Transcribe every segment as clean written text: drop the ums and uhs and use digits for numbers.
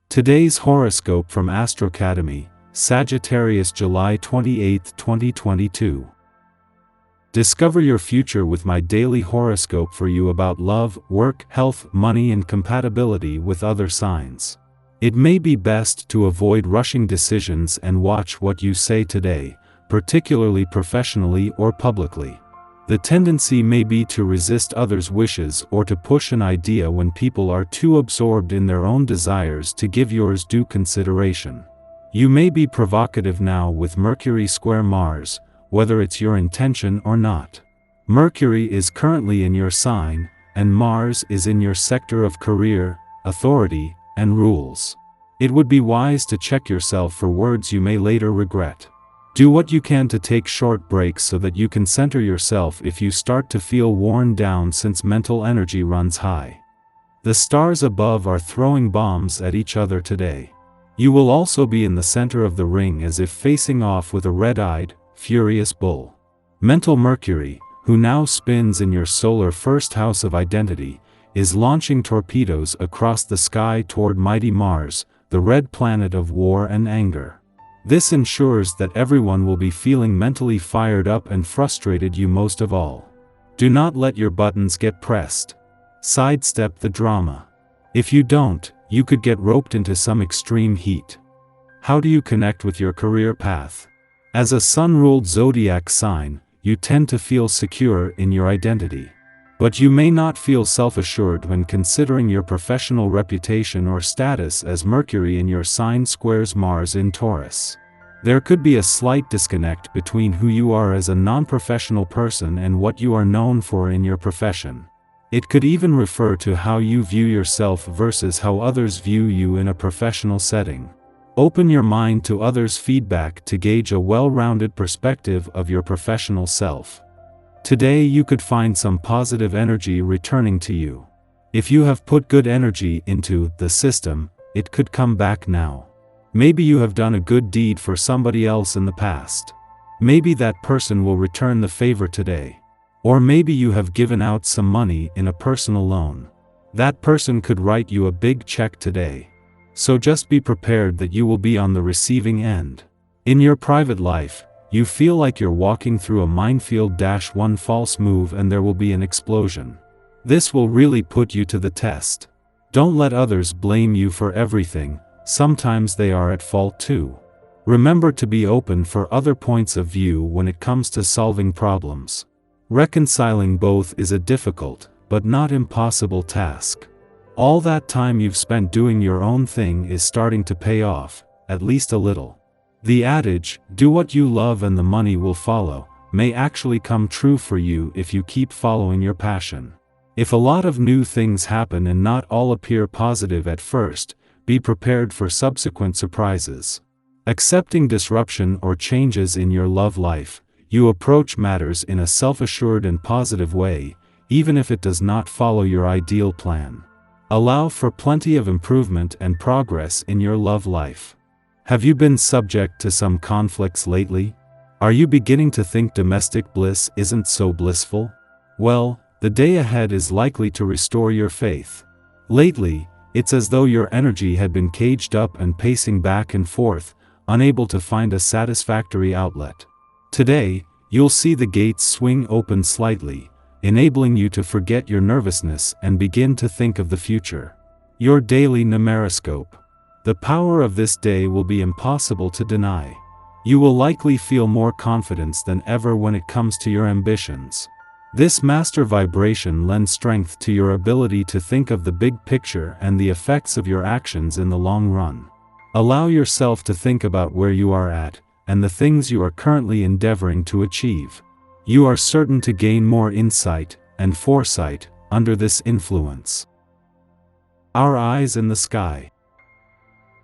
Today's horoscope from Astrocademy, Sagittarius July 28, 2022. Discover your future with my daily horoscope for you about love, work, health, money and compatibility with other signs. It may be best to avoid rushing decisions and watch what you say today, particularly professionally or publicly. The tendency may be to resist others' wishes or to push an idea when people are too absorbed in their own desires to give yours due consideration. You may be provocative now with Mercury square Mars, whether it's your intention or not. Mercury is currently in your sign, and Mars is in your sector of career, authority, and rules. It would be wise to check yourself for words you may later regret. Do what you can to take short breaks so that you can center yourself if you start to feel worn down since mental energy runs high. The stars above are throwing bombs at each other today. You will also be in the center of the ring as if facing off with a red-eyed, furious bull. Mental Mercury, who now spins in your solar first house of identity, is launching torpedoes across the sky toward mighty Mars, the red planet of war and anger. This ensures that everyone will be feeling mentally fired up and frustrated, you most of all. Do not let your buttons get pressed. Sidestep the drama. If you don't, you could get roped into some extreme heat. How do you connect with your career path? As a sun-ruled zodiac sign, you tend to feel secure in your identity. But you may not feel self-assured when considering your professional reputation or status as Mercury in your sign squares Mars in Taurus. There could be a slight disconnect between who you are as a non-professional person and what you are known for in your profession. It could even refer to how you view yourself versus how others view you in a professional setting. Open your mind to others' feedback to gauge a well-rounded perspective of your professional self. Today you could find some positive energy returning to you. If you have put good energy into the system, it could come back now. Maybe you have done a good deed for somebody else in the past. Maybe that person will return the favor today. Or maybe you have given out some money in a personal loan. That person could write you a big check today. So just be prepared that you will be on the receiving end. In your private life, you feel like you're walking through a minefield. One false move and there will be an explosion. This will really put you to the test. Don't let others blame you for everything, sometimes they are at fault too. Remember to be open for other points of view when it comes to solving problems. Reconciling both is a difficult, but not impossible task. All that time you've spent doing your own thing is starting to pay off, at least a little. The adage, do what you love and the money will follow, may actually come true for you if you keep following your passion. If a lot of new things happen and not all appear positive at first, be prepared for subsequent surprises. Accepting disruption or changes in your love life, you approach matters in a self-assured and positive way, even if it does not follow your ideal plan. Allow for plenty of improvement and progress in your love life. Have you been subject to some conflicts lately? Are you beginning to think domestic bliss isn't so blissful? Well, the day ahead is likely to restore your faith. Lately, it's as though your energy had been caged up and pacing back and forth, unable to find a satisfactory outlet. Today, you'll see the gates swing open slightly, enabling you to forget your nervousness and begin to think of the future. Your daily numeroscope. The power of this day will be impossible to deny. You will likely feel more confidence than ever when it comes to your ambitions. This master vibration lends strength to your ability to think of the big picture and the effects of your actions in the long run. Allow yourself to think about where you are at, and the things you are currently endeavoring to achieve. You are certain to gain more insight and foresight under this influence. Our eyes in the sky.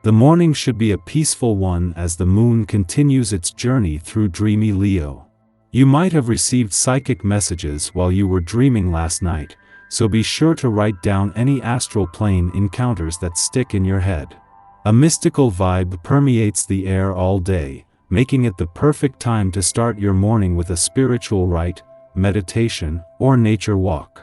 The morning should be a peaceful one as the moon continues its journey through dreamy Leo. You might have received psychic messages while you were dreaming last night, so be sure to write down any astral plane encounters that stick in your head. A mystical vibe permeates the air all day, making it the perfect time to start your morning with a spiritual rite, meditation, or nature walk.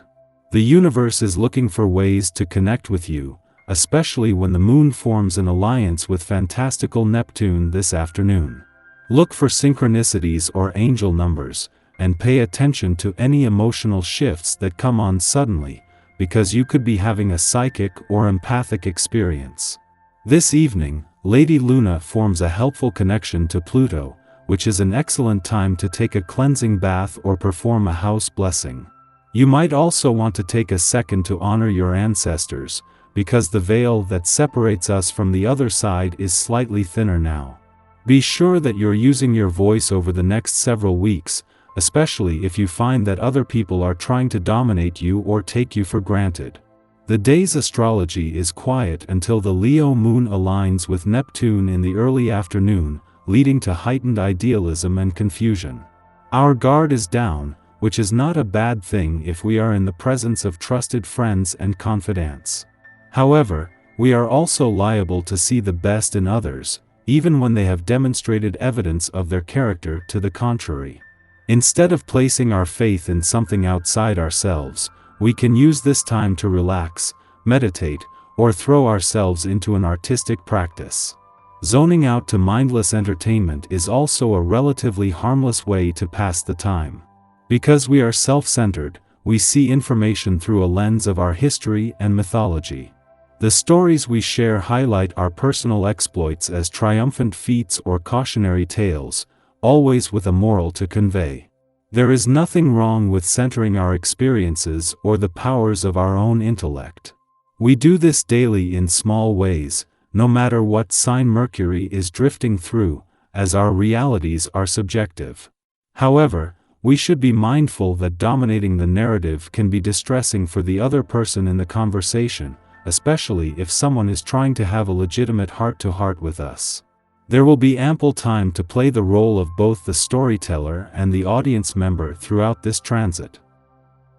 The universe is looking for ways to connect with you, especially when the moon forms an alliance with fantastical Neptune this afternoon. Look for synchronicities or angel numbers, and pay attention to any emotional shifts that come on suddenly, because you could be having a psychic or empathic experience. This evening, Lady Luna forms a helpful connection to Pluto, which is an excellent time to take a cleansing bath or perform a house blessing. You might also want to take a second to honor your ancestors, because the veil that separates us from the other side is slightly thinner now. Be sure that you're using your voice over the next several weeks, especially if you find that other people are trying to dominate you or take you for granted. The day's astrology is quiet until the Leo moon aligns with Neptune in the early afternoon, leading to heightened idealism and confusion. Our guard is down, which is not a bad thing if we are in the presence of trusted friends and confidants. However, we are also liable to see the best in others, even when they have demonstrated evidence of their character to the contrary. Instead of placing our faith in something outside ourselves, we can use this time to relax, meditate, or throw ourselves into an artistic practice. Zoning out to mindless entertainment is also a relatively harmless way to pass the time. Because we are self-centered, we see information through a lens of our history and mythology. The stories we share highlight our personal exploits as triumphant feats or cautionary tales, always with a moral to convey. There is nothing wrong with centering our experiences or the powers of our own intellect. We do this daily in small ways, no matter what sign Mercury is drifting through, as our realities are subjective. However, we should be mindful that dominating the narrative can be distressing for the other person in the conversation, especially if someone is trying to have a legitimate heart-to-heart with us. There will be ample time to play the role of both the storyteller and the audience member throughout this transit.